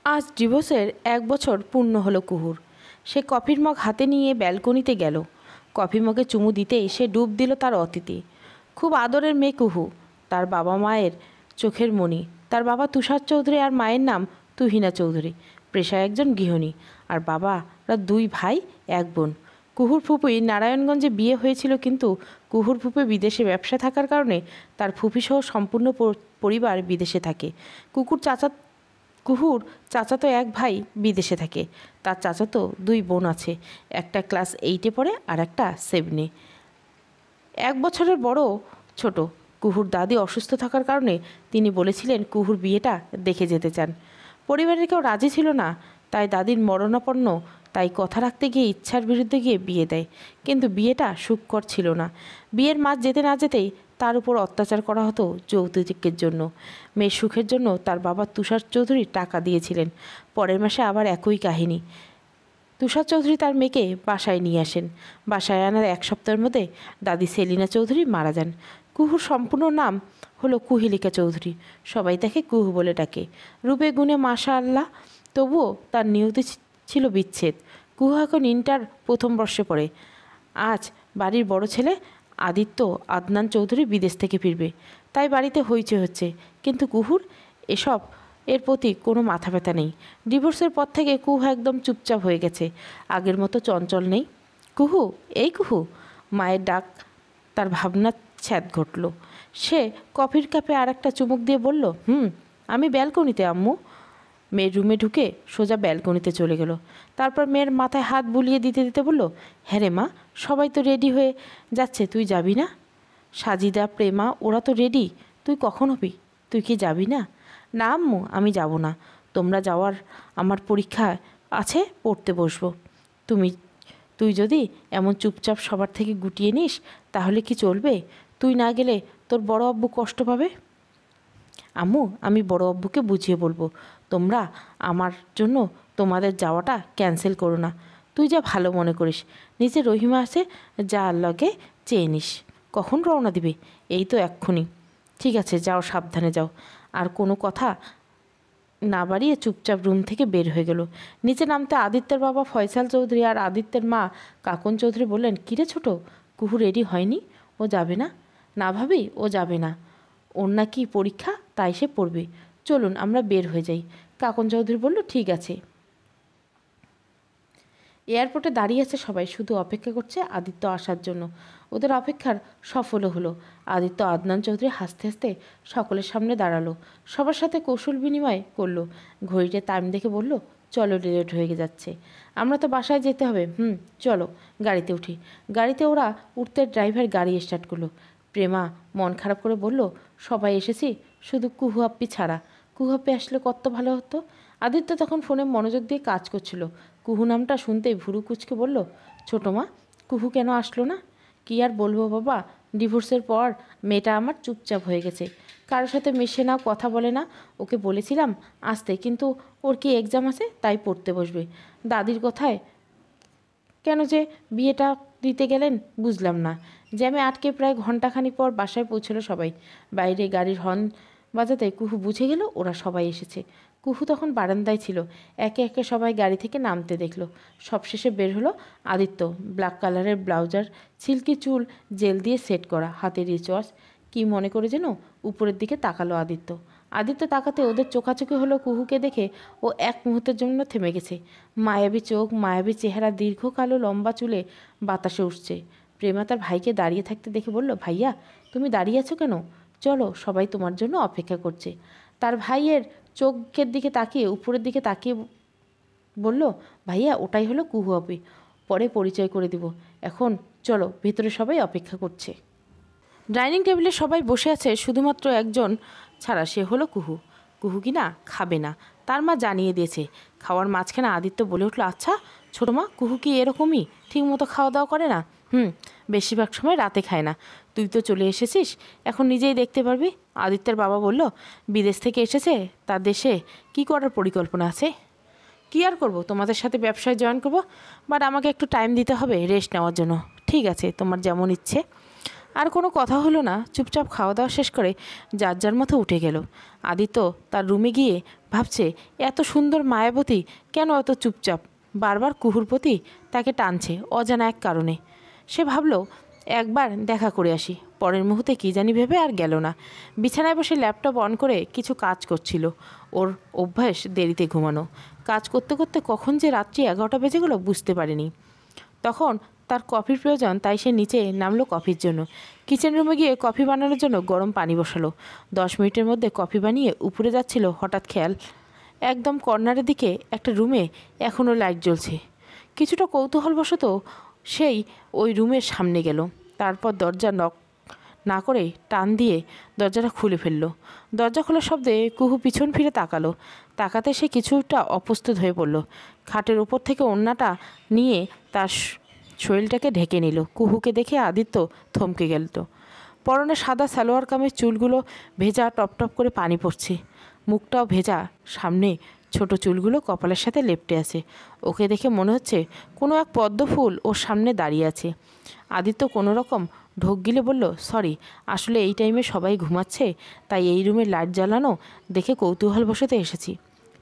আজ ডিভোর্সের 1 বছর পূর্ণ হলো কুহুর। সে কফির মগ হাতে নিয়ে ব্যালকনিতে গেল। কফি মগে চুমু দিতেই সে ডুব দিল তার অতিথি। খুব আদরের মেয়ে কুহু, তার বাবা মায়ের চোখের মণি। তার বাবা তুষার চৌধুরী আর মায়ের নাম তুহিনা চৌধুরী, পেশায় একজন গৃহিণী। আর বাবারা 2 ভাই 1 বোন। কুহুর ফুপুই নারায়ণগঞ্জে বিয়ে হয়েছিল, কিন্তু কুহুর ফুপি বিদেশে ব্যবসা থাকার কারণে তার ফুপিসহ সম্পূর্ণ পরিবার বিদেশে থাকে। কুহুর চাচাতো 1 ভাই বিদেশে থাকে। তার চাচাতো 2 বোন আছে, একটা ক্লাস 8-এ পড়ে আর একটা 7-এ। 1 বছরের বড় ছোট। কুহুর দাদি অসুস্থ থাকার কারণে তিনি বলেছিলেন কুহুর বিয়েটা দেখে যেতে চান। পরিবারের কেউ রাজি ছিল না, তাই দাদির মরণাপন্ন, তাই কথা রাখতে গিয়ে ইচ্ছার বিরুদ্ধে গিয়ে বিয়ে দেয়। কিন্তু বিয়েটা সুখকর ছিল না। বিয়ের মাস যেতে না যেতেই তার উপর অত্যাচার করা হতো যৌতুকের জন্য। মেয়ের সুখের জন্য তার বাবা তুষার চৌধুরী টাকা দিয়েছিলেন। পরের মাসে আবার একই কাহিনী। তুষার চৌধুরী তার মেয়েকে বাসায় নিয়ে আসেন। বাসায় আনার 1 সপ্তাহের মধ্যে দাদি সেলিনা চৌধুরী মারা যান। কুহুর সম্পূর্ণ নাম হলো কুহিলিকা চৌধুরী। সবাই তাকে কুহু বলে ডাকে। রূপে গুণে মাশাআল্লাহ, তবুও তার নিয়তি ছিল বিচ্ছেদ। কুহু এখন ইন্টার 1ম বর্ষে পড়ে। আজ বাড়ির বড় ছেলে আদিত্য আদনান চৌধুরী বিদেশ থেকে ফিরবে, তাই বাড়িতে হইচই হচ্ছে। কিন্তু কুহুর এর প্রতি কোনো মাথা ব্যথা নেই। ডিভোর্সের পর থেকে কুহু একদম চুপচাপ হয়ে গেছে, আগের মতো চঞ্চল নেই। কুহু, এই কুহু, মায়ের ডাক তার ভাবনার ছ্যাদ ঘটল। সে কফির কাপে আর একটা চুমুক দিয়ে বলল, আমি ব্যালকনিতে আম্মু। মেয়ের রুমে ঢুকে সোজা ব্যালকনিতে চলে গেল। তারপর মেয়ের মাথায় হাত বুলিয়ে দিতে দিতে বলল, হ্যাঁ রে মা, সবাই তো রেডি হয়ে যাচ্ছে, তুই যাবি না? সাজিদা, প্রেমা, ওরা তো রেডি, তুই কখন হবি? তুই কি যাবি না? না আম্মু, আমি যাব না। তোমরা যাওয়ার, আমার পরীক্ষা আছে, পড়তে বসবো। তুই যদি এমন চুপচাপ সবার থেকে গুটিয়ে নিস তাহলে কি চলবে? তুই না গেলে তোর বড় আব্বু কষ্ট পাবে। আম্মু, আমি বড় আব্বুকে বুঝিয়ে বলবো। তোমরা আমার জন্য তোমাদের যাওয়াটা ক্যান্সেল করো না। তুই যা ভালো মনে করিস। নিচে রহিমা আছে, যা লগে চেয়ে নিস। কখন রওনা দিবে? এই তো এক্ষুনি। ঠিক আছে, যাও, সাবধানে যাও। আর কোনো কথা না বাড়িয়ে চুপচাপ রুম থেকে বের হয়ে গেল। নিচে নামতে আদিত্যের বাবা ফয়সাল চৌধুরী আর আদিত্যের মা কাকন চৌধুরী বললেন, কিরে ছোট, কুহু রেডি হয়নি? ও যাবে না? না ভাবি, ও যাবে না। ওর নাকি পরীক্ষা, তাই সে পড়বে। চলুন আমরা বের হয়ে যাই। কাকন চৌধুরী বলল, ঠিক আছে। এয়ারপোর্টে দাঁড়িয়ে আছে সবাই, শুধু অপেক্ষা করছে আদিত্য আসার জন্য। ওদের অপেক্ষার সফলও হলো। আদিত্য আদনান চৌধুরী হাসতে হাসতে সকলের সামনে দাঁড়ালো, সবার সাথে কৌশল বিনিময় করলো। ঘড়িতে টাইম দেখে বলল, চলো, লেট হয়ে যাচ্ছে, আমরা তো বাসায় যেতে হবে। চলো, গাড়িতে উঠি। গাড়িতে ওরা উঠতে ড্রাইভার গাড়ি স্টার্ট করলো। প্রেমা মন খারাপ করে বলল, সবাই এসেছি, শুধু কুহু আপ্পি ছাড়া। কুহু আপ্পি আসলে কত ভালো হতো। আদিত্য তখন ফোনে মনোযোগ দিয়ে কাজ করছিল। কুহু নামটা শুনতেই ভুরু কুচকে বলল, ছোটো মা, কুহু কেন আসলো না? কী আর বলবো বাবা, ডিভোর্সের পর মেয়েটা আমার চুপচাপ হয়ে গেছে, কারোর সাথে মেশে না, কথা বলে না। ওকে বলেছিলাম আসতে, কিন্তু ওর কি এক্সাম আছে, তাই পড়তে বসবে। দাদির কথায় কেন যে বিয়েটা দিতে গেলেন বুঝলাম না। জ্যামে আটকে প্রায় ঘণ্টাখানিক পর বাসায় পৌঁছলো সবাই। বাইরে গাড়ির হর্ন বাজাতে কুহু বুঝে গেল ওরা সবাই এসেছে। কুহু তখন বারান্দায় ছিল। একে একে সবাই গাড়ি থেকে নামতে দেখলো। সবশেষে বের হলো আদিত্য। ব্ল্যাক কালারের ব্লাউজার, সিল্কি চুল জেল দিয়ে সেট করা, হাতের রিচওয়াচ। কী মনে করে যেন উপরের দিকে তাকালো আদিত্য। আদিত্য তাকাতে ওদের চোখাচোখি হলো কুহুকে দেখে। ও এক মুহূর্তের জন্য থেমে গেছে। মায়াবী চোখ, মায়াবী চেহারা, দীর্ঘ কালো লম্বা চুলে বাতাসে উঠছে। প্রেমা তার ভাইকে দাঁড়িয়ে থাকতে দেখে বলল, ভাইয়া, তুমি দাঁড়িয়ে আছো কেন? চলো, সবাই তোমার জন্য অপেক্ষা করছে। তার ভাইয়ের চোখের দিকে তাকিয়ে, উপরের দিকে তাকিয়ে বলল, ভাইয়া, ওটাই হলো কুহু আপি, পরে পরিচয় করে দিব। এখন চলো, ভেতরে সবাই অপেক্ষা করছে। ডাইনিং টেবিলে সবাই বসে আছে, শুধুমাত্র একজন ছাড়া, সে হলো কুহু। কুহু কি না খাবে না, তার মা জানিয়ে দিয়েছে। খাওয়ার মাঝখানে আদিত্য বলে উঠলো, আচ্ছা ছোটো মা, কুহু কি এরকমই, ঠিক মতো খাওয়া দাওয়া করে না? বেশিরভাগ সময় রাতে খায় না। তুই তো চলে এসেছিস, এখন নিজেই দেখতে পারবি। আদিত্যের বাবা বলল, বিদেশ থেকে এসেছে, তার দেশে কি করার পরিকল্পনা আছে? কী আর করবো, তোমাদের সাথে ব্যবসায় জয়েন করবো, বাট আমাকে একটু টাইম দিতে হবে রেস্ট নেওয়ার জন্য। ঠিক আছে, তোমার যেমন ইচ্ছে। আর কোনো কথা হলো না, চুপচাপ খাওয়া দাওয়া শেষ করে যার যার মতো উঠে গেল। আদিত্য তার রুমে গিয়ে ভাবছে, এত সুন্দর মায়াবতী কেন এত চুপচাপ, বারবার কুহুর প্রতি তাকে টানছে অজানা এক কারণে। সে ভাবল একবার দেখা করে আসি। পরের মুহূর্তে কী জানি ভেবে আর গেল না। বিছানায় বসে ল্যাপটপ অন করে কিছু কাজ করছিল। ওর অভ্যাস দেরিতে ঘুমানো। কাজ করতে করতে কখন যে রাত্রি 11টা বেজে গেল বুঝতে পারেনি। তখন তার কফির প্রয়োজন, তাই সে নিচে নামলো কফির জন্য। কিচেন রুমে গিয়ে কফি বানানোর জন্য গরম পানি বসালো। 10 মিনিটের মধ্যে কফি বানিয়ে উপরে যাচ্ছিল, হঠাৎ খেয়াল একদম কর্নারের দিকে একটা রুমে এখনও লাইট জ্বলছে। কিছুটা কৌতূহলবশত সেই ওই রুমের সামনে গেল। তারপর দরজা নক না করে টান দিয়ে দরজাটা খুলে ফেলল। দরজা খোলার শব্দে কুহু পিছন ফিরে তাকালো। তাকাতে সে কিছুটা অপ্রস্তুত হয়ে পড়ল। খাটের উপর থেকে ওড়নাটা নিয়ে তার শরীরটাকে ঢেকে নিল। কুহুকে দেখে আদিত্য থমকে গেল। পরনে সাদা সালোয়ার কামিজ, চুলগুলো ভেজা, টপ টপ করে পানি পড়ছে, মুখটাও ভেজা, সামনে ছোট চুলগুলো কপালের সাথে লেপ্টে আছে। ওকে দেখে মনে হচ্ছে কোনো এক পদ্ম ফুল ওর সামনে দাঁড়িয়ে আছে। আদিত্য কোনো রকম ঢোক গিলে বলল, সরি, আসলে এই টাইমে সবাই ঘুমাচ্ছে, তাই এই রুমের লাইট জ্বালানো দেখে কৌতূহলবশত এসেছি।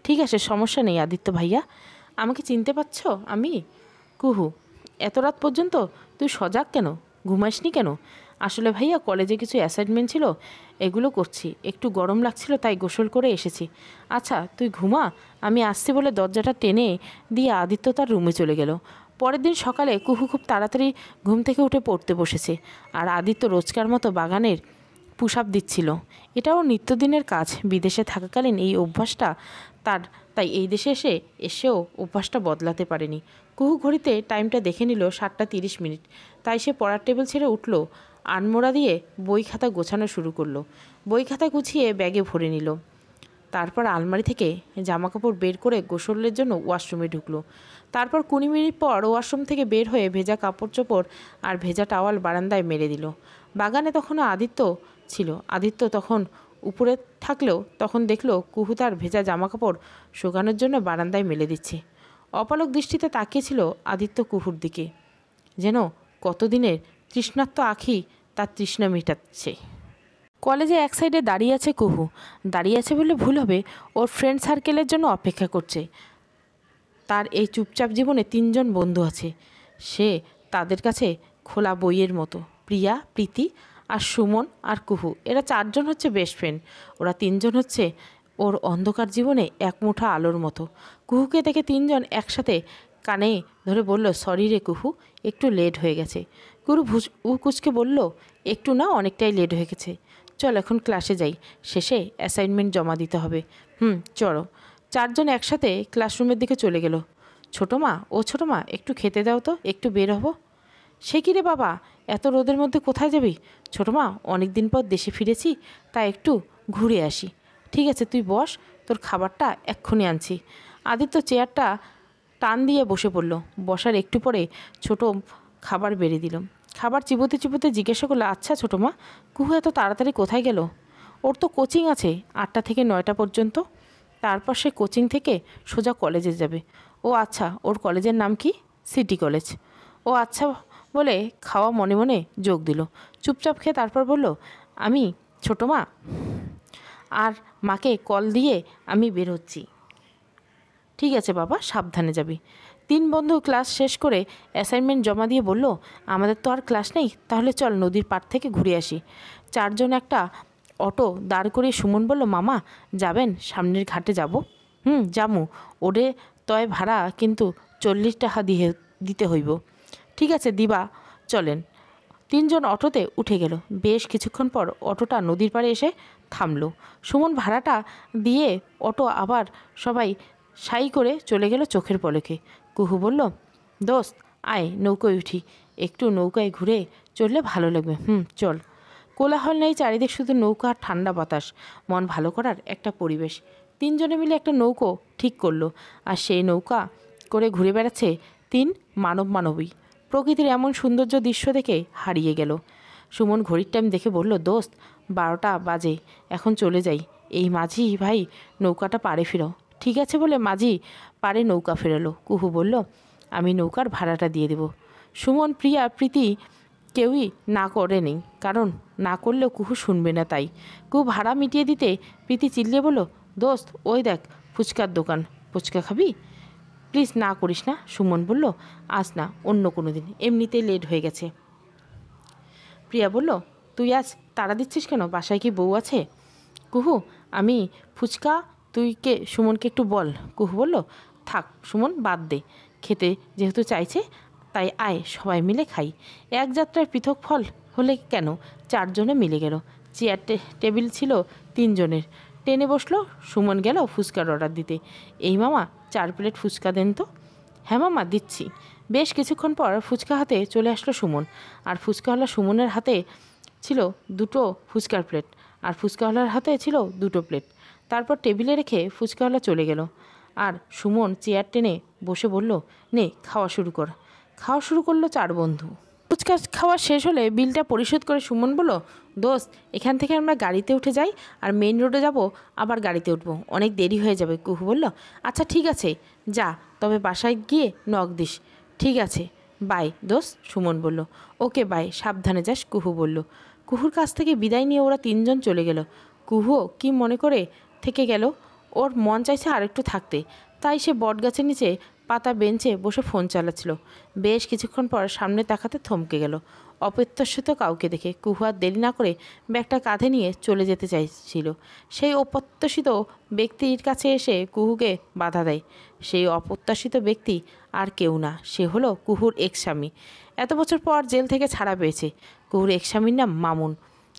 ঠিক আছে, সমস্যা নেই আদিত্য ভাইয়া। আমাকে চিনতে পারছ? আমি কুহু। এত রাত পর্যন্ত তুই সজাগ কেন? ঘুমাসনি কেন? আসলে ভাইয়া কলেজে কিছু অ্যাসাইনমেন্ট ছিল, এগুলো করছি, একটু গরম লাগছিল তাই গোসল করে এসেছি। আচ্ছা তুই ঘুমা, আমি আসছি বলে দরজাটা টেনে দিয়ে আদিত্য তার রুমে চলে গেল। পরের দিন সকালে কুহু খুব তাড়াতাড়ি ঘুম থেকে উঠে পড়তে বসেছে, আর আদিত্য রোজকার মতো বাগানের পুশ আপ দিচ্ছিল। এটাও নিত্যদিনের কাজ। বিদেশে থাকাকালীন এই অভ্যাসটা তার, তাই এই দেশে এসেও অভ্যাসটা বদলাতে পারেনি। কুহু ঘড়িতে টাইমটা দেখে নিল 7:30। তাই সে পড়ার টেবিল ছেড়ে উঠল, আনমোড়া দিয়ে বই খাতা গোছানো শুরু করলো। বই খাতা গুছিয়ে ব্যাগে ভরে নিল। তারপর আলমারি থেকে জামাকাপড় বের করে গোসলের জন্য ওয়াশরুমে ঢুকলো। তারপর 20 মিনিট পর ওয়াশরুম থেকে বের হয়ে ভেজা কাপড় চোপড় আর ভেজা টাওয়াল বারান্দায় মেরে দিল। বাগানে তখনও আদিত্য ছিল। আদিত্য তখন উপরে থাকলেও তখন দেখলো কুহু তার ভেজা জামাকাপড় শুকানোর জন্য বারান্দায় মেলে দিচ্ছে। অপলক দৃষ্টিতে তাকিয়েছিল আদিত্য কুহুর দিকে, যেন কতদিনের তৃষ্ণার্ত আঁখি তার তৃষ্ণা মেটাচ্ছে। কলেজে এক সাইডে দাঁড়িয়ে আছে কুহু। দাঁড়িয়ে আছে বলে ভুল হবে, ওর ফ্রেন্ড সার্কেলের জন্য অপেক্ষা করছে। তার এই চুপচাপ জীবনে 3জন বন্ধু আছে। সে তাদের কাছে খোলা বইয়ের মতো। প্রিয়া, প্রীতি আর সুমন আর কুহু, এরা 4জন হচ্ছে বেস্ট ফ্রেন্ড। ওরা 3জন হচ্ছে ওর অন্ধকার জীবনে এক মুঠা আলোর মতো। কুহুকে দেখে 3জন একসাথে কানে ধরে বলল, সরি রে কুহু, একটু লেট হয়ে গেছে। কুহু কুচকে বলল, একটু না, অনেকটাই লেট হয়ে গেছে। চল এখন ক্লাসে যাই, শেষে অ্যাসাইনমেন্ট জমা দিতে হবে। চলো। 4জন একসাথে ক্লাসরুমের দিকে চলে গেল। ছোটো মা, ছোটো মা, একটু খেতে দাও তো, একটু বের হবো। সে কি রে বাবা, এত রোদের মধ্যে কোথায় যাবি? ছোটো মা, অনেক দিন পর দেশে ফিরেছি, তাই একটু ঘুরে আসি। ঠিক আছে, তুই বস, তোর খাবারটা এক্ষুনি আনছি। আদিত্য চেয়ারটা টান দিয়ে বসে পড়ল। বসার একটু পরে ছোটো খাবার বেড়ে দিল। খাবার চিবোতে চিবোতে জিজ্ঞাসা করলো, আচ্ছা ছোটো মা, কুহু এত তাড়াতাড়ি কোথায় গেল? ওর তো কোচিং আছে 8টা থেকে 9টা পর্যন্ত, তারপর সে কোচিং থেকে সোজা কলেজে যাবে। ও আচ্ছা, ওর কলেজের নাম কি? City college. ও আচ্ছা বলে খাওয়া মনে মনে যোগ দিল। চুপচাপ খেয়ে তারপর বলল, আমি ছোটো মা আর মাকে কল দিয়ে আমি বের হচ্ছি। ঠিক আছে বাবা, সাবধানে যাবি। 3 বন্ধু ক্লাস শেষ করে অ্যাসাইনমেন্ট জমা দিয়ে বলল, আমাদের তো আর ক্লাস নেই, তাহলে চল নদীর পাড় থেকে ঘুরে আসি। 4জন একটা অটো দাঁড় করিয়ে সুমন বলল, মামা যাবেন? সামনের ঘাটে যাব। জামু, ওরে তয় ভাড়া কিন্তু 40 টাকা দিতে হইব। ঠিক আছে দিবা, চলেন। 3জন অটোতে উঠে গেল। বেশ কিছুক্ষণ পর অটোটা নদীর পাড়ে এসে থামলো। সুমন ভাড়াটা দিয়ে অটো আবার সবাই সাই করে চলে গেল চোখের পলকে। কুহু বলল, দোস্ত আয় নৌকোয় উঠি, একটু নৌকায় ঘুরে চললে ভালো লাগবে। চল। কোলাহল নেই চারিদিক, শুধু নৌকা আর ঠান্ডা বাতাস, মন ভালো করার একটা পরিবেশ। 3জনে মিলে একটা নৌকো ঠিক করলো, আর সেই নৌকা করে ঘুরে বেড়াচ্ছে 3 মানবী। প্রকৃতির এমন সৌন্দর্য দৃশ্য দেখে হারিয়ে গেল। সুমন ঘড়ির টাইম দেখে বলল, দোস্ত 12টা বাজে, এখন চলে যাই। এই মাঝি ভাই নৌকাটা পাড়ে ফেরাও। ঠিক আছে বলে মাঝি পাড়ে নৌকা ফেরালো। কুহু বলল, আমি নৌকার ভাড়াটা দিয়ে দেব। সুমন, প্রিয়া, প্রীতি কেউই না করে নেই, কারণ না করলেও কুহু শুনবে না। তাই কুহু ভাড়া মিটিয়ে দিতে প্রীতি চিল্লিয়ে বলল, দোস্ত ওই দেখ ফুচকার দোকান, ফুচকা খাবি? প্লিজ না করিস না। সুমন বলল, আজ না, অন্য কোনো দিন, এমনিতেই লেট হয়ে গেছে। প্রিয়া বলল, তুই আজ তাড়া দিচ্ছিস কেন? বাসায় কি বউ আছে? কুহু, আমি ফুচকা, তুইকে সুমনকে একটু বল। কুহু বলল, থাক সুমন, বাদ দে, খেতে যেহেতু চাইছে তাই আয়, সবাই মিলে খাই। এক যাত্রায় পৃথক ফল হলে কেন, 4 জনে মিলে গেল। চেয়ার টেবিল ছিল 3 জনের। টেনে বসলো। সুমন গেল ফুচকার অর্ডার দিতে। এই মামা 4 প্লেট ফুচকা দেন তো। হ্যাঁ মামা, দিচ্ছি। বেশ কিছুক্ষণ পর ফুচকা হাতে চলে আসলো সুমন, আর ফুচকাওয়ালা সুমনের হাতে ছিল 2টো ফুচকার প্লেট, আর ফুচকাওয়ালার হাতে ছিল 2টো প্লেট। তারপর টেবিলে রেখে ফুচকাওয়ালা চলে গেল, আর সুমন চেয়ার টেনে বসে বলল, নে খাওয়া শুরু কর। খাওয়া শুরু করলো 4 বন্ধু। ফুচকা খাওয়া শেষ হলে বিলটা পরিশোধ করে সুমন বলল, দোস্ত এখান থেকে আমরা গাড়িতে উঠে যাই, আর মেইন রোডে যাব, আবার গাড়িতে উঠবো, অনেক দেরি হয়ে যাবে। কুহু বলল, আচ্ছা ঠিক আছে যা, তবে বাসায় গিয়ে নক দিস। ঠিক আছে, বাই দোস্ত, সুমন বলল। ওকে বাই, সাবধানে যাস, কুহু বলল। কুহুর কাছ থেকে বিদায় নিয়ে ওরা 3 জন চলে গেল। কুহুও কি মনে করে থেকে গেল, ওর মন চাইছে আরেকটু থাকতে, তাই সে বটগাছের নিচে পাতা বেঞ্চে বসে ফোন চালাচ্ছিল। বেশ কিছুক্ষণ পর সামনে তাকাতে থমকে গেল, অপ্রত্যাশিত কাউকে দেখে। কুহু আর দেরি না করে ব্যাগটা কাঁধে নিয়ে চলে যেতে চাইছিল। সেই অপ্রত্যাশিত ব্যক্তির কাছে এসে কুহুকে বাধা দেয়। সেই অপ্রত্যাশিত ব্যক্তি আর কেউ না, সে হলো কুহুর এক্স স্বামী। এত বছর পর জেল থেকে ছাড়া পেয়েছে। কুহুর এক্স স্বামীর নাম মামুন।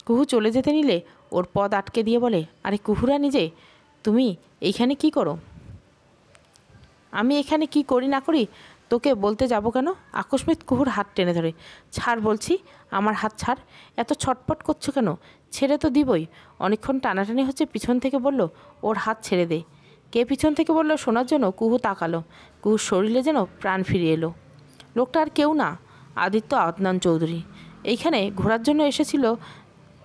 কুহু চলে যেতে নিলে ওর পদ আটকে দিয়ে বলে, আরে কুহুরা নিজে, তুমি এইখানে কি করো? আমি এখানে কি করি না করি তোকে বলতে যাব কেন? আকস্মিক কুহুর হাত টেনে ধরে। ছাড় বলছি, আমার হাত ছাড়। এত ছটপট করছো কেন? ছেড়ে তো দিবই। অনেকক্ষণ টানাটানি হচ্ছে, পিছন থেকে বলল, ওর হাত ছেড়ে দে। কে পিছন থেকে বলল শোনার জন্য কুহু তাকালো। কুহুর শরীরে যেন প্রাণ ফিরে এলো। লোকটা আর কেউ না, আদিত্য আদনান চৌধুরী। এইখানে ঘোরার জন্য এসেছিল।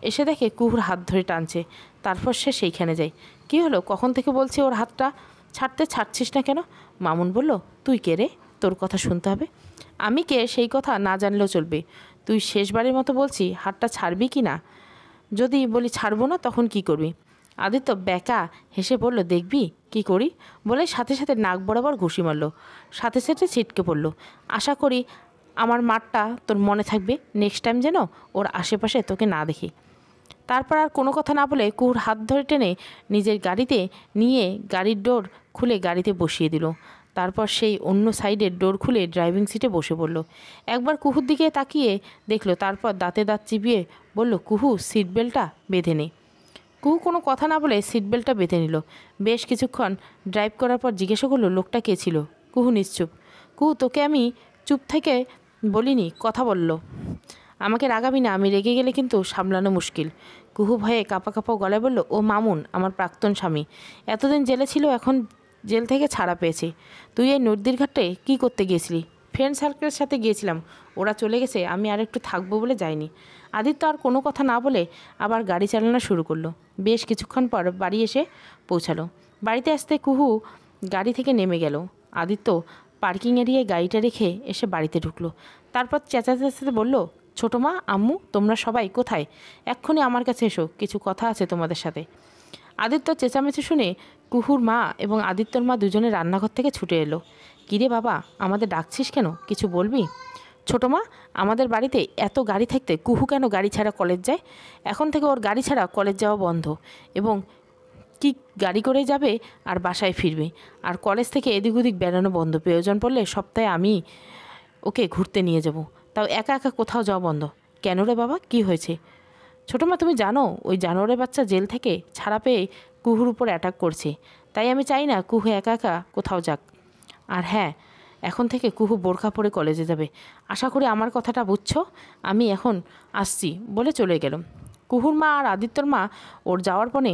এসে দেখে কুহুর হাত ধরে টানছে। তারপর সে সেইখানে যায়। কী হলো, কখন থেকে বলছি ওর হাতটা ছাড়তে, ছাড়ছিস না কেন? মামুন বলল, তুই কে রে, তোর কথা শুনতে হবে? আমি কে সেই কথা না জানলেও চলবে। তুই শেষবারের মতো বলছি, হাতটা ছাড়বি কি না? যদি বলি ছাড়বো না, তখন কি করবি? আদিত্য ব্যাকা হেসে বলল, দেখবি কি করি, বলে সাথে সাথে নাক বরাবর ঘুষি মারল। সাথে সাথে ছিটকে পড়ল। আশা করি আমার মারটা তোর মনে থাকবে, নেক্সট টাইম যেন ওর আশেপাশে তোকে না দেখি। তারপর আর কোনো কথা না বলে কুহুর হাত ধরে টেনে নিজের গাড়িতে নিয়ে গাড়ির ডোর খুলে গাড়িতে বসিয়ে দিল। তারপর সেই অন্য সাইডের ডোর খুলে ড্রাইভিং সিটে বসে পড়ল। একবার কুহুর দিকে তাকিয়ে দেখলো, তারপর দাঁতে দাঁত চিবিয়ে বলল, কুহু সিট বেল্টটা বেঁধে নে। কুহু কোনো কথা না বলে সিট বেল্টটা বেঁধে নিল। বেশ কিছুক্ষণ ড্রাইভ করার পর জিজ্ঞাসা করলো, লোকটা কে ছিল? কুহু নিশ্চুপ। কুহু, তোকে আমি চুপ থেকে বলিনি, কথা বলল। আমাকে রাগাবি না, আমি রেগে গেলে কিন্তু সামলানো মুশকিল। কুহু ভয়ে কাঁপা কাঁপা গলায় বলল, ও মামুন, আমার প্রাক্তন স্বামী। এতদিন জেলে ছিল, এখন জেল থেকে ছাড়া পেয়েছে। তুই এই নদীর ঘাটে কী করতে গিয়েছিলি? ফ্রেন্ড সার্কেলের সাথে গিয়েছিলাম, ওরা চলে গেছে, আমি আর একটু থাকবো বলে যাইনি। আদিত্য আর কোনো কথা না বলে আবার গাড়ি চালানো শুরু করলো। বেশ কিছুক্ষণ পর বাড়ি এসে পৌঁছালো। বাড়িতে আসতে কুহু গাড়ি থেকে নেমে গেল। আদিত্য পার্কিং এরিয়ায় গাড়িটা রেখে এসে বাড়িতে ঢুকলো। তারপর চেঁচাতে চেঁচাতে বলল, ছোটো মা, আম্মু, তোমরা সবাই কোথায়? এক্ষুনি আমার কাছে এসো, কিছু কথা আছে তোমাদের সাথে। আদিত্য চেঁচামেচি শুনে কুহুর মা এবং আদিত্যর মা দুজনে রান্নাঘর থেকে ছুটে এলো। কিরে বাবা, আমাদের ডাকছিস কেন, কিছু বলবি? ছোটো মা, আমাদের বাড়িতে এত গাড়ি থাকতে কুহু কেন গাড়ি ছাড়া কলেজ যায়? এখন থেকে ওর গাড়ি ছাড়া কলেজ যাওয়া বন্ধ, এবং কি গাড়ি করে যাবে আর বাসায় ফিরবে, আর কলেজ থেকে এদিক ওদিক বেড়ানো বন্ধ। প্রয়োজন পড়লে সপ্তাহে আমি ওকে ঘুরতে নিয়ে যাব, তাও একা একা কোথাও যাওয়া বন্ধ। কেন রে বাবা, কি হয়েছে? ছোটো মা, তুমি জানো ওই জানোয়ারের বাচ্চা জেল থেকে ছাড়া পেয়ে কুহুর উপর অ্যাটাক করছে, তাই আমি চাই না কুহু একা একা কোথাও যাক। আর হ্যাঁ, এখন থেকে কুহু বোরখা পরে কলেজে যাবে। আশা করি আমার কথাটা বুঝছো। আমি এখন আসছি বলে চলে গেল। কুহুর মা আর আদিত্যর মা ওর যাওয়ার পরে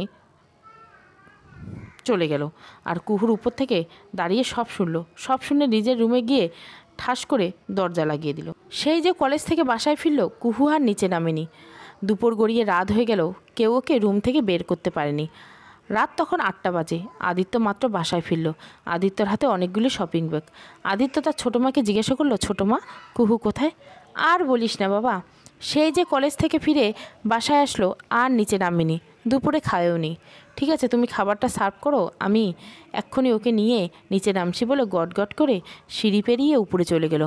চলে গেল, আর কুহুর উপর থেকে দাঁড়িয়ে সব শুনল। সব শুনে নিজের রুমে গিয়ে ঠাস করে দরজা লাগিয়ে দিল। সেই যে কলেজ থেকে বাসায় ফিরল, কুহু আর নিচে নামেনি। দুপুর গড়িয়ে রাত হয়ে গেল, কেউ ওকে রুম থেকে বের করতে পারেনি। রাত তখন 8টা বাজে। আদিত্য মাত্র বাসায় ফিরল। আদিত্যর হাতে অনেকগুলি শপিং ব্যাগ। আদিত্য তার ছোটো মাকে জিজ্ঞাসা করলো, ছোটো মা, কুহু কোথায়? আর বলিস না বাবা, সেই যে কলেজ থেকে ফিরে বাসায় আসলো আর নিচে নামেনি, দুপুরে খায়ও নি। ঠিক আছে, তুমি খাবারটা সার্ভ করো, আমি এক্ষুনি ওকে নিয়ে নিচে নামছি বলে গট করে সিঁড়ি পেরিয়ে উপরে চলে গেল।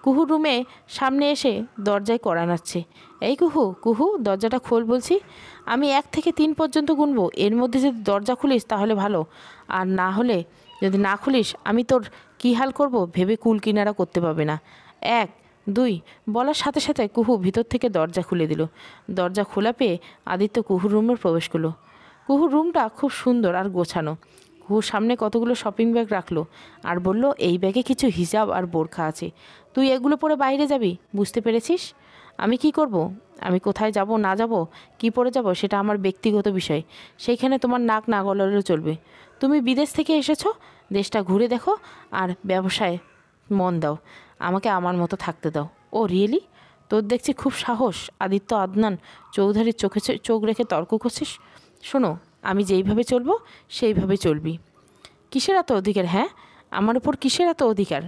কুহু রুমে সামনে এসে দরজায় কড়া নাড়ছে। এই কুহু, কুহু, দরজাটা খোল বলছি। আমি 1 থেকে 3 পর্যন্ত গুনবো, এর মধ্যে যদি দরজা খুলিস তাহলে ভালো, আর না হলে যদি না খুলিস আমি তোর কী হাল করব ভেবে কুল কিনারা করতে পারবে না। 1, 2 বলার সাথে সাথে কুহু ভিতর থেকে দরজা খুলে দিল। দরজা খোলা পেয়ে আদিত্য কুহুর রুমে প্রবেশ করলো। কুহুর রুমটা খুব সুন্দর আর গোছানো। কুহুর সামনে কতগুলো শপিং ব্যাগ রাখলো আর বলল, এই ব্যাগে কিছু হিজাব আর বোরখা আছে, তুই এগুলো পরে বাইরে যাবি, বুঝতে পেরেছিস? আমি কি করব? আমি কোথায় যাব না যাব, কি পরে যাব সেটা আমার ব্যক্তিগত বিষয়, সেইখানে তোমার নাক না গলালেও চলবে। তুমি বিদেশ থেকে এসেছো, দেশটা ঘুরে দেখো আর ব্যবসায় মন দাও, আমাকে আমার মতো থাকতে দাও। ও রিয়েলি? তোর দেখছি খুব সাহস। আদিত্য আদনান চৌধুরীর চোখে চোখ রেখে তর্ক করছিস? শোনো, আমি যেইভাবে চলবো সেইভাবে চলবি। কিসের এত অধিকার? হ্যাঁ, আমার উপর কিসের এত অধিকার?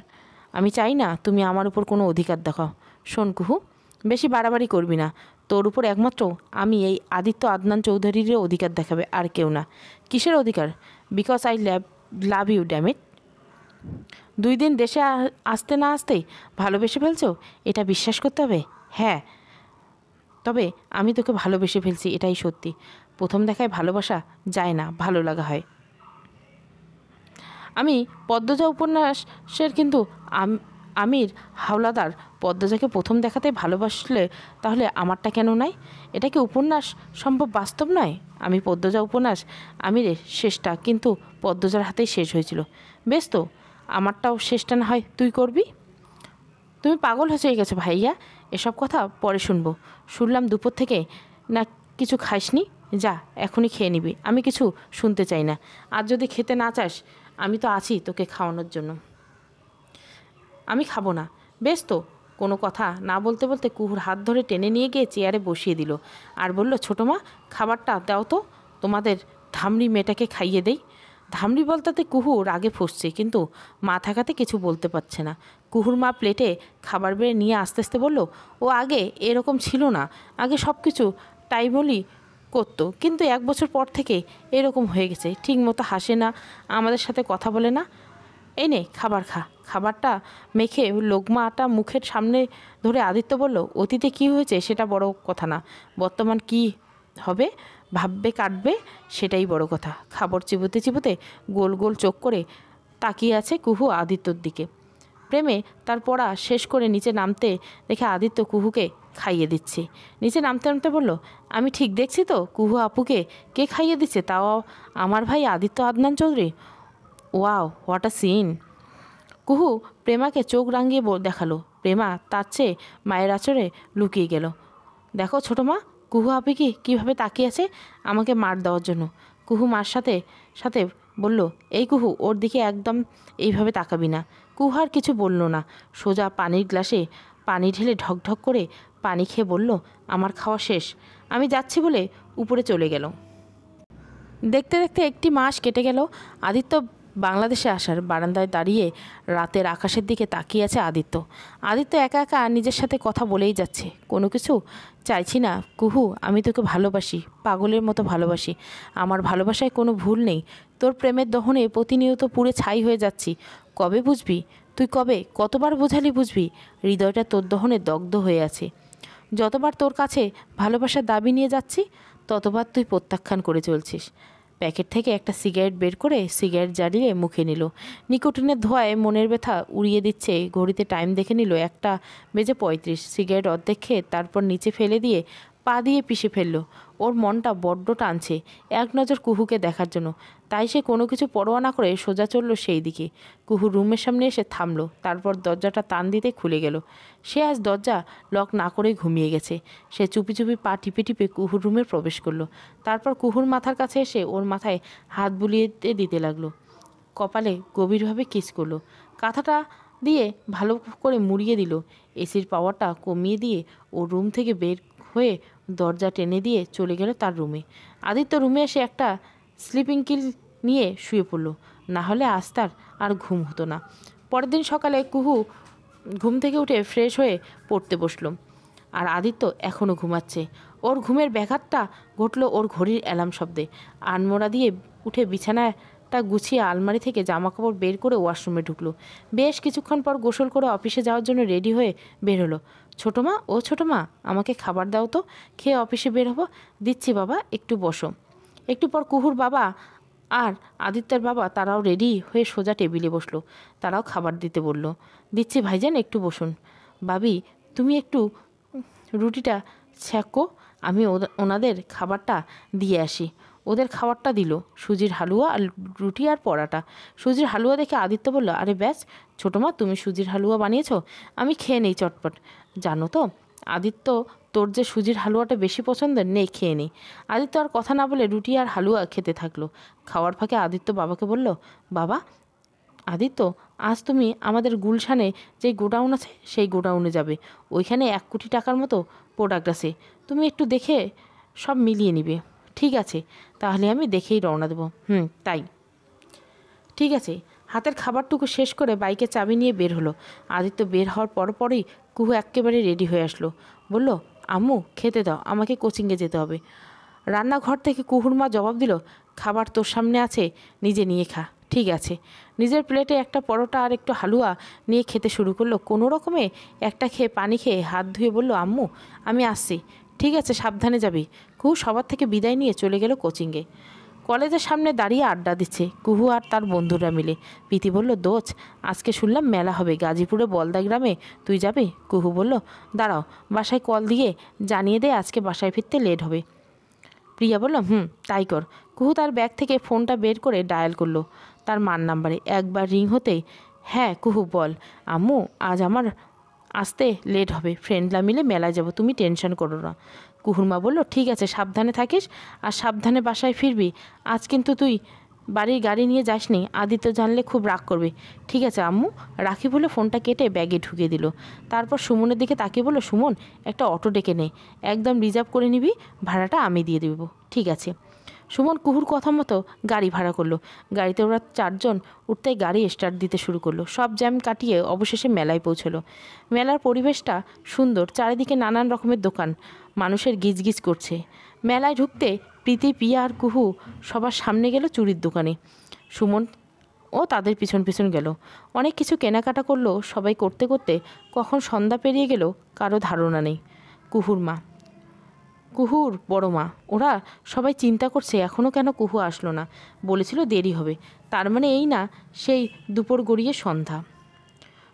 আমি চাই না তুমি আমার উপর কোনো অধিকার দেখাও। শোন কুহু, বেশি বাড়াবাড়ি করবি না। তোর উপর একমাত্র আমি এই আদিত্য আদনান চৌধুরীরও অধিকার দেখাবে, আর কেউ না। কিসের অধিকার? Because I love you dammit. 2 দিন দেশে আসতে না আসতেই ভালোবেসে ফেলছো, এটা বিশ্বাস করতে হবে? হ্যাঁ, তবে আমি তোকে ভালোবেসে ফেলছি, এটাই সত্যি। প্রথম দেখায় ভালোবাসা যায় না, ভালো লাগা হয়। আমি পদ্মজা উপন্যাসের কিন্তু আমির হাওলাদার পদ্মজাকে প্রথম দেখাতে ভালোবাসলে তাহলে আমারটা কেন নয়? এটা কি উপন্যাস সম্ভব, বাস্তব নয়? আমি পদ্মজা উপন্যাস আমিরের শেষটা কিন্তু পদ্মজার হাতেই শেষ হয়েছিল। বেশ তো, আমারটাও শেষটা না হয় তুই করবি। তুমি পাগল হয়ে গেছো ভাইয়া, এসব কথা পরে শুনবো। শুনলাম দুপুর থেকে না কিছু খাসনি, যা এখনই খেয়ে নিবি, আমি কিছু শুনতে চাই না। আর যদি খেতে না চাস আমি তো আছি তোকে খাওয়ানোর জন্য। আমি খাবো না। বেশ তো, কোনো কথা না বলতে বলতে কুহুর হাত ধরে টেনে নিয়ে গিয়ে চেয়ারে বসিয়ে দিল আর বলল, ছোটো মা, খাবারটা দাও তো, তোমাদের ধামড়ি মেয়েটাকে খাইয়ে দেই। ধামড়ি বলতাতে কুহু রাগে ফুঁসছে, কিন্তু মা থাকাতে কিছু বলতে পারছে না। কুহুর মা প্লেটে খাবার বেড়ে নিয়ে আস্তে আস্তে বলল, ও আগে এরকম ছিল না, আগে সব কিছু টাইমলি করতো, কিন্তু 1 বছর পর থেকে এরকম হয়ে গেছে, ঠিক মতো হাসে না, আমাদের সাথে কথা বলে না। এই নে খাবার খা। খাবারটা মেখে লোকমাটা মুখের সামনে ধরে আদিত্য বলল, অতীতে কি হয়েছে সেটা বড় কথা না, বর্তমান কি হবে ভাববে কাটবে সেটাই বড় কথা। খাবার চিবোতে চিবোতে গোল গোল চোখ করে তাকিয়ে আছে কুহু আদিত্যর দিকে। প্রেমে তার পড়া শেষ করে নিচে নামতে দেখে আদিত্য কুহুকে খাইয়ে দিচ্ছে। নিচে নামতে নামতে বলল, আমি ঠিক দেখছি তো, কুহু আপুকে কে খাইয়ে দিচ্ছে, তাও আমার ভাই Aditya Adnan Chowdhury. Wow, what a scene. Kuhu প্রেমাকে চোখ রাঙিয়ে দেখালো। প্রেমা তার চেয়ে মায়ের আঁচড়ে লুকিয়ে গেল। দেখো ছোটো মা, কুহু আপি কি কীভাবে তাকিয়ে আছে আমাকে মার দেওয়ার জন্য। কুহু মার সাথে সাথে বলল, এই কুহু, ওর দিকে একদম এইভাবে তাকাবি না। কুহু আর কিছু বলল না, সোজা পানির গ্লাসে পানি ঢেলে ঢকঢক করে পানি খেয়ে বলল, আমার খাওয়া শেষ, আমি যাচ্ছি বলে উপরে চলে গেল। দেখতে দেখতে 1 মাস কেটে গেল। আদিত্য বাংলাদেশে আসার বারান্দায় দাঁড়িয়ে রাতের আকাশের দিকে তাকিয়ে আছে আদিত্য। আদিত্য একা একা নিজের সাথে কথা বলেই যাচ্ছে, কোনো কিছু চাইছি না কুহু, আমি তোকে ভালোবাসি, পাগলের মতো ভালোবাসি, আমার ভালোবাসায় কোনো ভুল নেই। তোর প্রেমের দহনে প্রতিনিয়ত পুড়ে ছাই হয়ে যাচ্ছি, কবে বুঝবি তুই? কবে, কতবার বোঝালি বুঝবি? হৃদয়টা তোর দহনে দগ্ধ হয়ে আছে। যতবার তোর কাছে ভালোবাসার দাবি নিয়ে যাচ্ছি ততবার তুই প্রত্যাখ্যান করে চলছিস। প্যাকেট থেকে একটা সিগারেট বের করে সিগারেট জ্বালিয়ে মুখে নিল। নিকোটিনের ধোঁয়ায় মনের ব্যথা উড়িয়ে দিচ্ছে। ঘড়িতে টাইম দেখে নিল 1:35। সিগারেট অর্ধেক খেয়ে তারপর নিচে ফেলে দিয়ে পা দিয়ে পিষে ফেলল। ওর মনটা বড্ড টানছে এক নজর কুহুকে দেখার জন্য, তাই সে কোনো কিছু পরোয়া না করে সোজা চলল সেই দিকে। কুহু রুমের সামনে এসে থামলো, তারপর দরজাটা টান দিতে খুলে গেল। সে আজ দরজা লক না করেই ঘুমিয়ে গেছে। সে চুপি চুপি পা টিপে টিপে কুহুর রুমে প্রবেশ করলো। তারপর কুহুর মাথার কাছে এসে ওর মাথায় হাত বুলিয়ে দিতে লাগলো, কপালে গভীরভাবে কিস করলো, কাঁথাটা দিয়ে ভালো করে মুড়িয়ে দিল। এসির পাওয়ারটা কমিয়ে দিয়ে ও রুম থেকে বের হয়ে দরজা টেনে দিয়ে চলে গেল তার রুমে। আদিত্য রুমে এসে একটা স্লিপিং কিল নিয়ে শুয়ে পড়ল, না হলে আজ তার আর ঘুম হতো না। পরের দিন সকালে কুহু ঘুম থেকে উঠে ফ্রেশ হয়ে পড়তে বসলো। আর আদিত্য এখনও ঘুমাচ্ছে। ওর ঘুমের ব্যাঘাতটা ঘটল ওর ঘড়ির অ্যালার্ম শব্দে। আনমোড়া দিয়ে উঠে বিছানাটা গুছিয়ে আলমারি থেকে জামাকাপড় বের করে ওয়াশরুমে ঢুকলো। বেশ কিছুক্ষণ পর গোসল করে অফিসে যাওয়ার জন্য রেডি হয়ে বের হলো। ছোটো মা, ও ছোটো মা, আমাকে খাবার দাও তো, খেয়ে অফিসে বের হবো। দিচ্ছি বাবা, একটু বসো। একটু পর কুহুর বাবা আর আদিত্যের বাবা তারাও রেডি হয়ে সোজা টেবিলে বসলো। তারাও খাবার দিতে বলল। দিচ্ছি ভাইজান, একটু বসুন। বাবি, তুমি একটু রুটিটা ছ্যাঁকো, আমি ওনাদের খাবারটা দিয়ে আসি। ওদের খাবারটা দিল সুজির হালুয়া আর রুটি আর পরাটা। সুজির হালুয়া দেখে আদিত্য বলল, আরে ব্যাস ছোটো মা, তুমি সুজির হালুয়া বানিয়েছো, আমি খেয়ে নেই চটপট। জানো তো আদিত্য, তোর যে সুজির হালুয়াটা বেশি পছন্দের, নেই খেয়ে নেই। আদিত্য আর কথা না বলে রুটি আর হালুয়া খেতে থাকলো। খাওয়ার ফাঁকে আদিত্য বাবাকে বলল, বাবা আদিত্য, আজ তুমি আমাদের গুলশানে যেই গোডাউন আছে সেই গোডাউনে যাবে। ওইখানে 1 কোটি টাকার মতো প্রোডাক্ট আছে, তুমি একটু দেখে সব মিলিয়ে নিবে। ঠিক আছে, তাহলে আমি দেখেই রওনা দেবো। তাই ঠিক আছে। হাতের খাবারটুকু শেষ করে বাইকে চাবি নিয়ে বের হলো। আদিত্য বের হওয়ার পরপরই কুহু একেবারে রেডি হয়ে আসলো। বলল, আম্মু খেতে দাও, আমাকে কোচিংয়ে যেতে হবে। রান্নাঘর থেকে কুহুর মা জবাব দিল, খাবার তোর সামনে আছে, নিজে নিয়ে খা। ঠিক আছে। নিজের প্লেটে একটা পরোটা আর একটু হালুয়া নিয়ে খেতে শুরু করলো। কোনো রকমে একটা খেয়ে পানি খেয়ে হাত ধুয়ে বলল, আম্মু আমি আসছি। ঠিক আছে, সাবধানে যাবি। কুহু সবার থেকে বিদায় নিয়ে চলে গেল কোচিংয়ে। কলেজের সামনে দাঁড়িয়ে আড্ডা দিচ্ছে কুহু আর তার বন্ধুরা মিলে। প্রীতি বলল, দোচ, আজকে শুনলাম মেলা হবে গাজীপুরে বলদা গ্রামে, তুই যাবি? কুহু বলল, দাঁড়াও, বাসায় কল দিয়ে জানিয়ে দে আজকে বাসায় ফিরতে লেট হবে। প্রিয়া বলল, তাই কর। কুহু তার ব্যাগ থেকে ফোনটা বের করে ডায়াল করলো তার মার নাম্বারে। একবার রিং হতেই, হ্যাঁ কুহু বল। আম্মু আজ আমার আসতে লেট হবে, ফ্রেন্ডরা মিলে মেলায় যাব, তুমি টেনশন করো না। কুহুর মা বলল, ঠিক আছে, সাবধানে থাকিস আর সাবধানে বাসায় ফিরবি। আজ কিন্তু তুই বাড়ির গাড়ি নিয়ে যাসনি, আদিত্য জানলে খুব রাগ করবে। ঠিক আছে আম্মু, রাখি বলে ফোনটা কেটে ব্যাগে ঢুকিয়ে দিল। তারপর সুমনের দিকে তাকিয়ে বলল, সুমন একটা অটো ডেকে নে, একদম রিজার্ভ করে নিবি, ভাড়াটা আমি দিয়ে দেব। ঠিক আছে। সুমন কুহুর কথা মতো গাড়ি ভাড়া করলো। গাড়িতে ওরা 4 জন উঠতেই গাড়ি স্টার্ট দিতে শুরু করলো। সব জ্যাম কাটিয়ে অবশেষে মেলায় পৌঁছলো। মেলার পরিবেশটা সুন্দর, চারিদিকে নানান রকমের দোকান, মানুষের গিজগিজ করছে। মেলায় ঢুকতে প্রীতি, পিয়া আর কুহু সবার সামনে গেল চুড়ির দোকানে। সুমন ও তাদের পিছন পিছন গেল। অনেক কিছু কেনাকাটা করলো সবাই। করতে করতে কখন সন্ধ্যা পেরিয়ে গেল কারো ধারণা নেই। কুহুর বড় মা, ওরা সবাই চিন্তা করছে এখনও কেন কুহু আসলো না। বলেছিল দেরি হবে, তার মানে এই না সেই দুপুর গড়িয়ে সন্ধ্যা।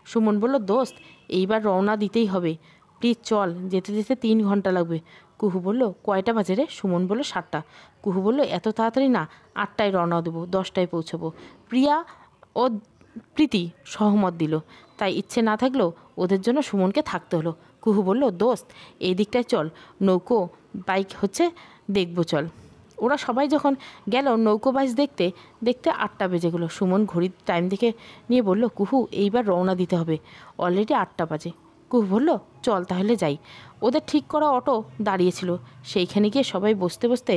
সুমন বলল, দোস্ত এইবার রওনা দিতেই হবে, প্লিজ চল, যেতে যেতে 3 ঘন্টা লাগবে। কুহু বলল, কয়টা বাজে রে? সুমন বলল, 7টা। কুহু বলল, এত তাড়াতাড়ি না, 8টায় রওনা দেবো, 10টায় পৌঁছবো। প্রিয়া ও প্রীতি সহমত দিল। তাই ইচ্ছে না থাকলেও ওদের জন্য সুমনকে থাকতে হলো। কুহু বলল, দোস্ত এই দিকটায় চল, নৌকো বাইক হচ্ছে, দেখবো চল। ওরা সবাই যখন গেল নৌকো বাইচ দেখতে দেখতে 8টা বেজে গেলো। সুমন ঘড়ির টাইম দেখে নিয়ে বলল, কুহু এইবার রওনা দিতে হবে, অলরেডি 8টা বাজে। কুহু বলল, চল তাহলে যাই। ওদের ঠিক করা অটো দাঁড়িয়েছিল, সেইখানে গিয়ে সবাই বসতে বসতে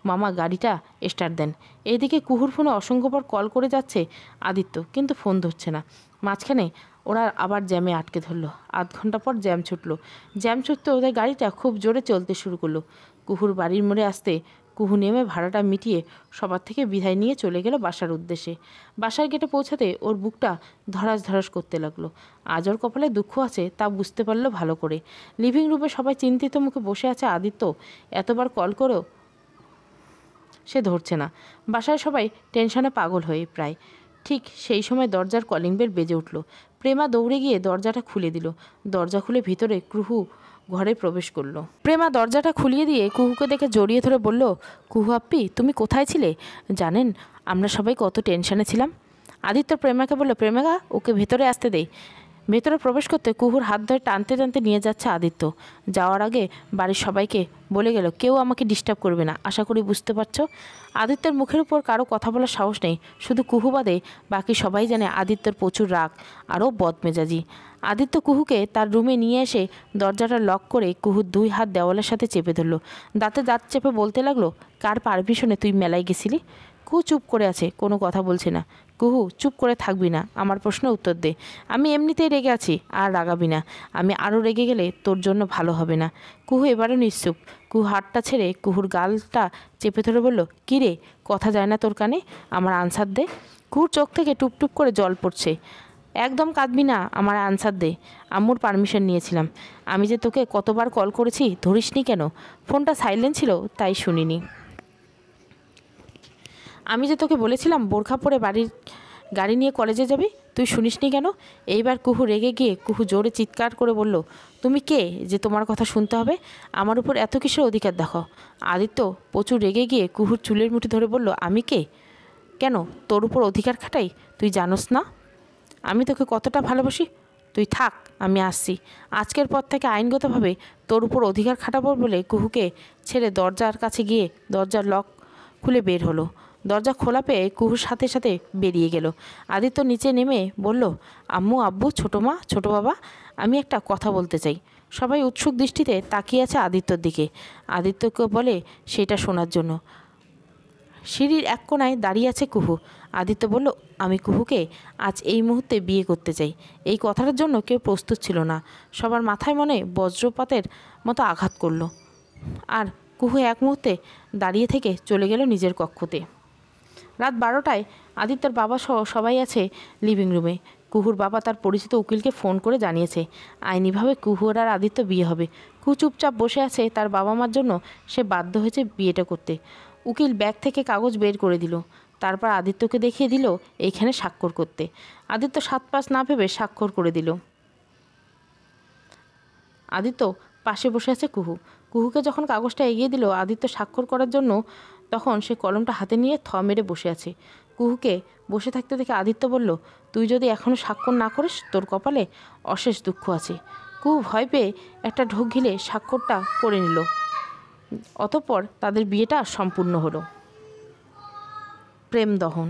মামা গাড়িটা স্টার্ট দেন। এইদিকে কুহুর ফোনে অসংখ্যবার কল করে যাচ্ছে আদিত্য, কিন্তু ফোন ধরছে না। মাঝখানে ওরা আবার জ্যামে আটকে ধরলো। 8 ঘন্টা পর জ্যাম ছুটলো। জ্যাম ছুটতে ওদের গাড়িটা খুব জোরে চলতে শুরু করলো। কুহুর বাড়ির মোড়ে আসতে কুহু নেমে ভাড়াটা মিটিয়ে সবার থেকে বিদায় নিয়ে চলে গেল বাসার উদ্দেশ্যে। বাসার গেটে পৌঁছাতে ওর বুকটা ধড়াস ধড়াস করতে লাগলো। আজ ওর কপালে দুঃখ আছে তা বুঝতে পারলো ভালো করে। লিভিং রুমে সবাই চিন্তিত মুখে বসে আছে। আদিত্য এতবার কল করেও সে ধরছে না। বাসায় সবাই টেনশনে পাগল হয়ে প্রায়। ঠিক সেই সময় দরজার কলিং বেল বেজে উঠল। প্রেমা দৌড়ে গিয়ে দরজাটা খুলে দিল। দরজা খুলে ভিতরে কুহু ঘরে প্রবেশ করলো। প্রেমা দরজাটা খুলিয়ে দিয়ে কুহুকে দেখে জড়িয়ে ধরে বলল, কুহু আপ্পি, তুমি কোথায় ছিলে? জানেন আমরা সবাই কত টেনশনে ছিলাম। আদিত্য প্রেমাকে বলল, প্রেমিকা ওকে ভেতরে আসতে দেই। ভেতরে প্রবেশ করতে কুহুর হাত ধরে টানতে টানতে নিয়ে যাচ্ছে আদিত্য। যাওয়ার আগে বাড়ির সবাইকে বলে গেল, কেউ আমাকে ডিস্টার্ব করবে না, আশা করি বুঝতে পারছো। আদিত্যের মুখের উপর কারো কথা বলার সাহস নেই, শুধু কুহু বাদে বাকি সবাই জানে আদিত্যর প্রচুর রাগ আরও বদমেজাজি। আদিত্য কুহুকে তার রুমে নিয়ে এসে দরজাটা লক করে কুহুর 2 হাত দেওয়ালের সাথে চেপে ধরলো। দাঁতে দাঁত চেপে বলতে লাগলো, কার পারমিশনে তুই মেলায় গেছিলি? কুহু চুপ করে আছে, কোনো কথা বলছে না। কুহু, চুপ করে থাকবি না, আমার প্রশ্নের উত্তর দে। আমি এমনিতেই রেগে আছি, আর রাগাবি না। আমি আরও রেগে গেলে তোর জন্য ভালো হবে না। কুহু এবারও নিশ্চুপ। কুহু হাতটা ছেড়ে কুহুর গালটা চেপে ধরে বলল, কী রে, কথা যায় না তোর কানে? আমার আনসার দে। কুহুর চোখ থেকে টুপটুপ করে জল পড়ছে। একদম কাঁদবি না, আমার আনসার দে। আম্মুর পারমিশন নিয়েছিলাম। আমি যে তোকে কতবার কল করেছি, ধরিসনি কেন? ফোনটা সাইলেন্ট ছিল, তাই শুনিনি। আমি যে তোকে বলেছিলাম বোরখা পরে গাড়ি নিয়ে কলেজে যাবি, তুই শুনিসনি কেন? এইবার কুহু রেগে গিয়ে কুহু জোরে চিৎকার করে বলল, তুমি কে যে তোমার কথা শুনতে হবে? আমার উপর এত কিসের অধিকার দেখো? আদিত্য প্রচুর রেগে গিয়ে কুহুর চুলের মুঠি ধরে বলল, আমি কে? কেন তোর উপর অধিকার খাটাই? তুই জানোস না আমি তোকে কতটা ভালোবাসি? তুই থাক, আমি আসছি। আজকের পর থেকে আইনগতভাবে তোর উপর অধিকার খাটাবো বলে কুহুকে ছেড়ে দরজার কাছে গিয়ে দরজার লক খুলে বের হলো। দরজা খোলা পেয়ে কুহুর সাথে সাথে বেরিয়ে গেল। আদিত্য নিচে নেমে বলল, আম্মু, আব্বু, ছোটো মা, ছোটো বাবা, আমি একটা কথা বলতে চাই। সবাই উৎসুক দৃষ্টিতে তাকিয়ে আছে আদিত্যর দিকে। আদিত্যকে বলে সেটা শোনার জন্য। সিঁড়ির এক কোণায় দাঁড়িয়ে আছে কুহু। আদিত্য বলল, আমি কুহুকে আজ এই মুহূর্তে বিয়ে করতে চাই। এই কথাটার জন্য কেউ প্রস্তুত ছিল না। সবার মাথায় মনে বজ্রপাতের মতো আঘাত করল। আর কুহু এক মুহূর্তে দাঁড়িয়ে থেকে চলে গেল নিজের কক্ষতে। রাত 12টায় আদিত্যর বাবা সহ সবাই আছে লিভিং রুমে। কুহুর বাবা তার পরিচিত উকিলকে ফোন করে জানিয়েছে আইনিভাবে কুহুর আর আদিত্য বিয়ে হবে। কুহু চুপচাপ বসে আছে। তার বাবা মার জন্য সে বাধ্য হয়েছে বিয়েটা করতে। উকিল ব্যাগ থেকে কাগজ বের করে দিল। তারপর আদিত্যকে দেখিয়ে দিল এইখানে স্বাক্ষর করতে। আদিত্য 7 পাঁচ না ভেবে স্বাক্ষর করে দিল। আদিত্য পাশে বসে আছে কুহু। কুহুকে যখন কাগজটা এগিয়ে দিল আদিত্য স্বাক্ষর করার জন্য, তখন সে কলমটা হাতে নিয়ে থ মেরে বসে আছে। কুহুকে বসে থাকতে দেখে আদিত্য বলল, তুই যদি এখনও স্বাক্ষর না করিস, তোর কপালে অশেষ দুঃখ আছে। কুহু ভয় পেয়ে একটা ঢোক গিলে স্বাক্ষরটা করে নিল। অতঃপর তাদের বিয়েটা সম্পূর্ণ হলো। প্রেম দহন।